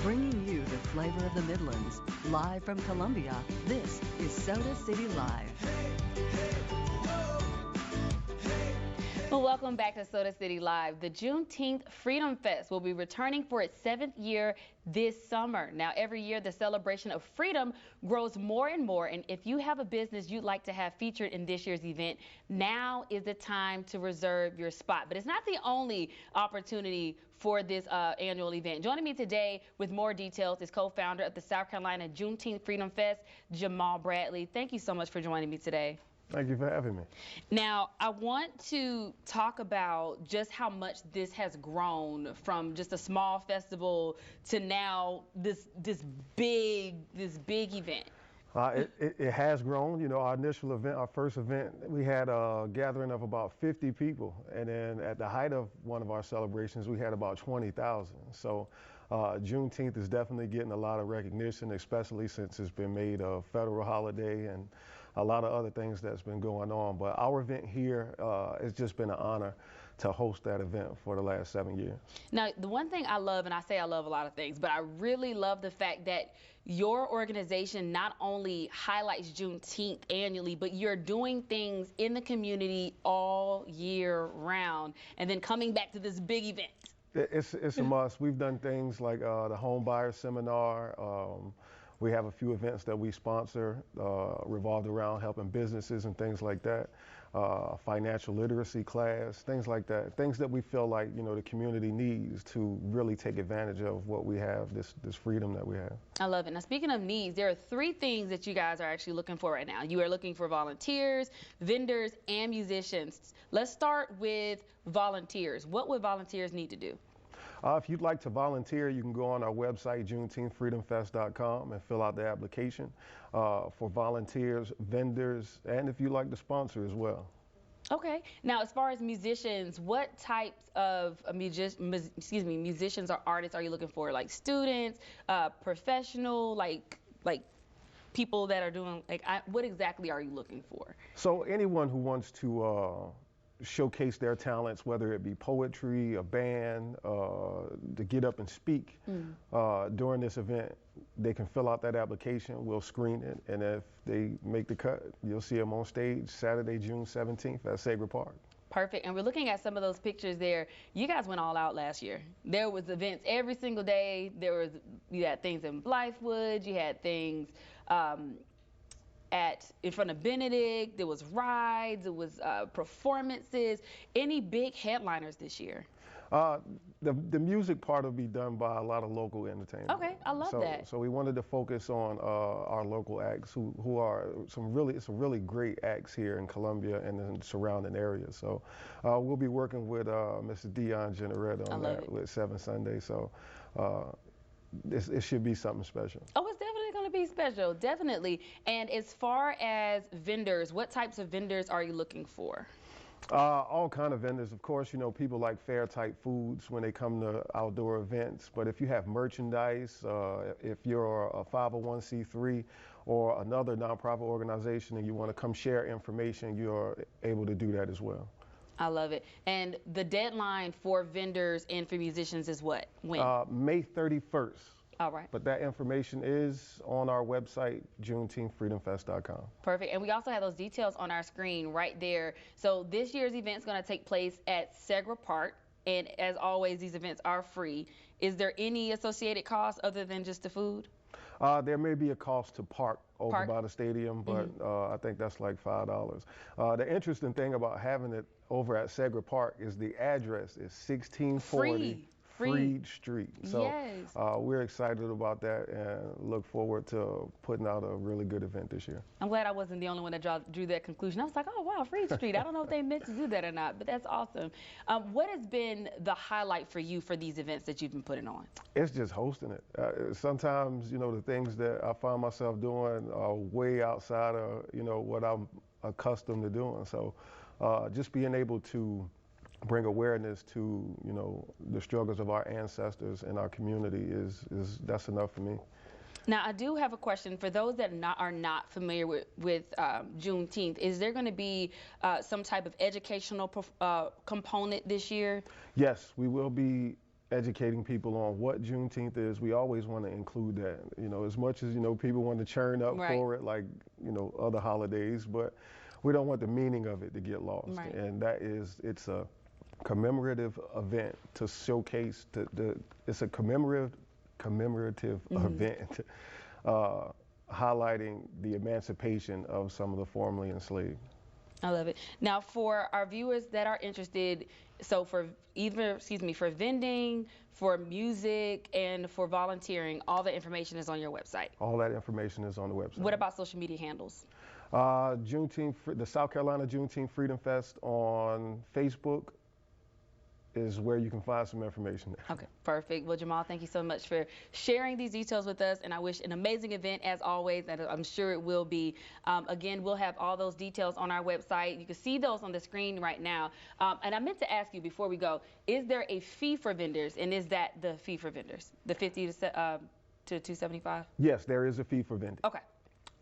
Bringing you the flavor of the Midlands. Live from Columbia, this is Soda City Live. Well, welcome back to Soda City Live. The Juneteenth Freedom Fest will be returning for its 7th year this summer. Now, every year, the celebration of freedom grows more and more. And if you have a business you'd like to have featured in this year's event, now is the time to reserve your spot. But it's not the only opportunity for this annual event. Joining me today with more details is co-founder of the South Carolina Juneteenth Freedom Fest, Jamal Bradley. Thank you so much for joining me today. Thank you for having me. Now, I want to talk about just how much this has grown from just a small festival to now this big event. It has grown. You know, our initial event, our first event, we had a gathering of about 50 people. And then at the height of one of our celebrations, we had about 20,000. So Juneteenth is definitely getting a lot of recognition, especially since it's been made a federal holiday and a lot of other things that's been going on. But our event here, it's just been an honor to host that event for the last 7 years. Now, the one thing I love, and I say I love a lot of things, but I really love the fact that your organization not only highlights Juneteenth annually, but you're doing things in the community all year round, and then coming back to this big event. It's a must. We've done things like the home buyer seminar. We have a few events that we sponsor revolved around helping businesses and things like that. Financial literacy class, things like that. Things that we feel like, you know, the community needs to really take advantage of what we have, this freedom that we have. I love it. Now, speaking of needs, there are 3 things that you guys are actually looking for right now. You are looking for volunteers, vendors, and musicians. Let's start with volunteers. What would volunteers need to do? If you'd like to volunteer, you can go on our website, JuneteenthFreedomFest.com, and fill out the application for volunteers, vendors, and if you'd like to sponsor as well. Okay. Now, as far as musicians, what types of musicians or artists are you looking for? Like students, professional, like people that are doing, what exactly are you looking for? So anyone who wants to showcase their talents, whether it be poetry, a band, to get up and speak during this event, they can fill out that application. We'll screen it, and if they make the cut, you'll see them on stage Saturday, June 17th at Sagra Park. Perfect. And we're looking at some of those pictures there. You guys went all out last year. There was events every single day. You had things in Blythewood. You had things in front of Benedict. There was rides. There was performances. Any big headliners this year? The music part will be done by a lot of local entertainment. Okay, I love that. So we wanted to focus on our local acts who are some really great acts here in Columbia and in the surrounding areas. So we'll be working with Mr. Dion Generetto on that with 7 Sunday. So it should be something special. Oh, it's definitely going to be special, definitely. And as far as vendors, what types of vendors are you looking for? All kind of vendors. Of course, you know, people like fair type foods when they come to outdoor events. But if you have merchandise, if you're a 501c3 or another nonprofit organization and you want to come share information, you're able to do that as well. I love it. And the deadline for vendors and for musicians is what? When? May 31st. All right. But that information is on our website, JuneteenthFreedomFest.com. Perfect. And we also have those details on our screen right there. So this year's event is going to take place at Sagra Park. And as always, these events are free. Is there any associated cost other than just the food? There may be a cost to park over by the stadium, but I think that's like $5. The interesting thing about having it over at Sagra Park is the address is 1640 Freed Street. So yes. We're excited about that and look forward to putting out a really good event this year. I'm glad I wasn't the only one that drew that conclusion. I was like, oh, wow, Freed Street. I don't know if they meant to do that or not, but that's awesome. What has been the highlight for you for these events that you've been putting on? It's just hosting it. Sometimes, you know, the things that I find myself doing are way outside of, you know, what I'm accustomed to doing. So just being able to bring awareness to, you know, the struggles of our ancestors and our community that's enough for me. Now, I do have a question for those that are not familiar with Juneteenth. Is there going to be some type of educational component this year? Yes, we will be educating people on what Juneteenth is. We always want to include that. You know, as much as, you know, people want to churn up Right. for it like, you know, other holidays, but we don't want the meaning of it to get lost. Right. And that is, it's a commemorative event to showcase it's a commemorative event highlighting the emancipation of some of the formerly enslaved. I love it. Now, for our viewers that are interested, so for for vending, for music, and for volunteering, all the information is on your website. All that information is on the website. What about social media handles? Juneteenth, the South Carolina Juneteenth Freedom Fest on Facebook is where you can find some information. Okay, perfect. Well, Jamal, thank you so much for sharing these details with us, and I wish an amazing event as always, and I'm sure it will be. Again, we'll have all those details on our website. You can see those on the screen right now. And I meant to ask you before we go, is there a fee for vendors, and is that the fee for vendors, the $50 to $275? Yes, there is a fee for vending. Okay.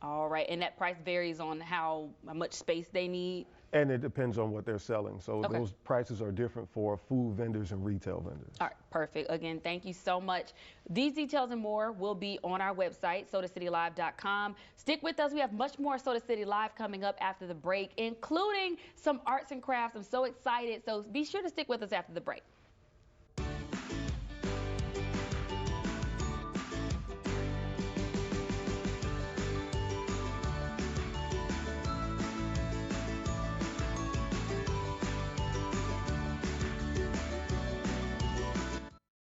All right, and that price varies on how much space they need? And it depends on what they're selling. So Okay. those prices are different for food vendors and retail vendors. All right, perfect. Again, thank you so much. These details and more will be on our website, SodaCityLive.com. Stick with us. We have much more Soda City Live coming up after the break, including some arts and crafts. I'm so excited. So be sure to stick with us after the break.